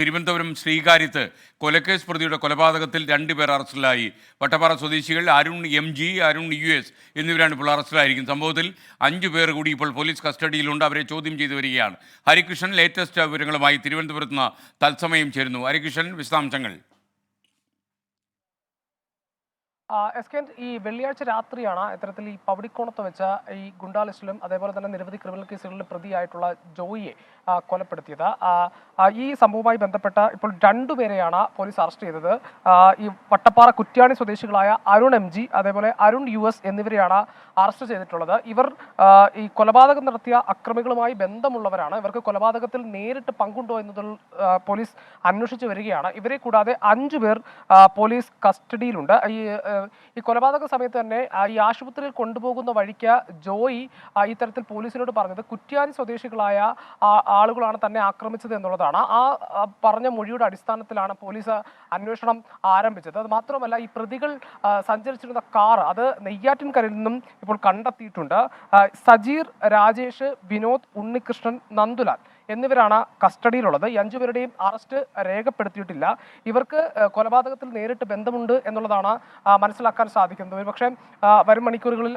തിരുവനന്തപുരം ശ്രീകാര്യത്ത് കൊലക്കേസ് പ്രതിയുടെ കൊലപാതകത്തിൽ 2 പേർ അറസ്റ്റിലായി. വട്ടപ്പാറ സ്വദേശികൾ അരുൺ MG, അരുൺ US എന്നിവരാണ് ഇപ്പോൾ അറസ്റ്റിലായിരിക്കുന്നത്. സംഭവത്തിൽ 5 പേർ കൂടി ഇപ്പോൾ പോലീസ് കസ്റ്റഡിയിലുണ്ട്. അവരെ ചോദ്യം ചെയ്തു വരികയാണ്. ഹരികൃഷ്ണൻ ലേറ്റസ്റ്റ് വിവരങ്ങളുമായി തിരുവനന്തപുരത്ത് നിന്ന് തത്സമയം ചേരുന്നു. ഹരികൃഷ്ണൻ, വിശദാംശങ്ങൾ. ഈ വെള്ളിയാഴ്ച രാത്രിയാണ് ഇത്തരത്തിൽ ഈ പവടിക്കോണത്ത് വെച്ച ഈ ഗുണ്ടാ ലിസ്റ്റിലും അതേപോലെ തന്നെ നിരവധി ക്രിമിനൽ കേസുകളിൽ പ്രതിയായിട്ടുള്ള ജോയിയെ കൊലപ്പെടുത്തിയത്. ഈ സംഭവവുമായി ബന്ധപ്പെട്ട ഇപ്പോൾ 2 പേരെയാണ് പോലീസ് അറസ്റ്റ് ചെയ്തത്. ഈ വട്ടപ്പാറ കുറ്റ്യാണി സ്വദേശികളായ അരുൺ MG അതേപോലെ അരുൺ US എന്നിവരെയാണ് അറസ്റ്റ് ചെയ്തിട്ടുള്ളത്. ഇവർ ഈ കൊലപാതകം നടത്തിയ അക്രമികളുമായി ബന്ധമുള്ളവരാണ്. ഇവർക്ക് കൊലപാതകത്തിൽ നേരിട്ട് പങ്കുണ്ടോ എന്നതിൽ പോലീസ് അന്വേഷിച്ചു വരികയാണ്. ഇവരെ കൂടാതെ 5 പേർ പോലീസ് കസ്റ്റഡിയിലുണ്ട്. ഈ കൊലപാതക സമയത്ത് തന്നെ ഈ ആശുപത്രിയിൽ കൊണ്ടുപോകുന്ന വഴിക്ക് ജോയി ഇത്തരത്തിൽ പോലീസിനോട് പറഞ്ഞത് കുറ്റ്യാനി സ്വദേശികളായ ആളുകളാണ് തന്നെ ആക്രമിച്ചത് എന്നുള്ളതാണ്. പറഞ്ഞ മൊഴിയുടെ അടിസ്ഥാനത്തിലാണ് പോലീസ് അന്വേഷണം ആരംഭിച്ചത്. അത് മാത്രമല്ല, ഈ പ്രതികൾ സഞ്ചരിച്ചിരുന്ന കാർ അത് നെയ്യാറ്റിൻകരയിൽ നിന്നും ഇപ്പോൾ കണ്ടെത്തിയിട്ടുണ്ട്. സജീർ, രാജേഷ്, വിനോദ്, ഉണ്ണികൃഷ്ണൻ, നന്ദുലാൽ എന്നിവരാണ് കസ്റ്റഡിയിലുള്ളത്. ഈ 5 പേരുടെയും അറസ്റ്റ് രേഖപ്പെടുത്തിയിട്ടില്ല. ഇവർക്ക് കൊലപാതകത്തിൽ നേരിട്ട് ബന്ധമുണ്ട് എന്നുള്ളതാണ് മനസ്സിലാക്കാൻ സാധിക്കുന്നത്. പക്ഷേ വരും മണിക്കൂറുകളിൽ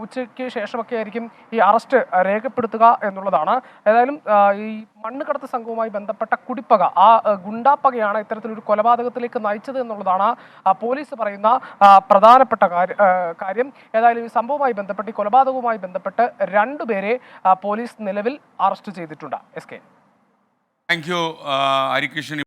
ഉച്ചയ്ക്ക് ശേഷമൊക്കെ ആയിരിക്കും ഈ അറസ്റ്റ് രേഖപ്പെടുത്തുക എന്നുള്ളതാണ്. ഏതായാലും ഈ മണ്ണുകടത്ത് സംഘവുമായി ബന്ധപ്പെട്ട കുടിപ്പക, ഗുണ്ടാപ്പകയാണ് ഇത്തരത്തിലൊരു കൊലപാതകത്തിലേക്ക് നയിച്ചത് എന്നുള്ളതാണ് പോലീസ് പറയുന്ന പ്രധാനപ്പെട്ട കാര്യം. ഏതായാലും ഈ സംഭവവുമായി ബന്ധപ്പെട്ട്, ഈ കൊലപാതകവുമായി ബന്ധപ്പെട്ട് 2 പേരെ പോലീസ് നിലവിൽ അറസ്റ്റ് ചെയ്തിട്ടുണ്ട്. SK. Thank you Harikrishnan.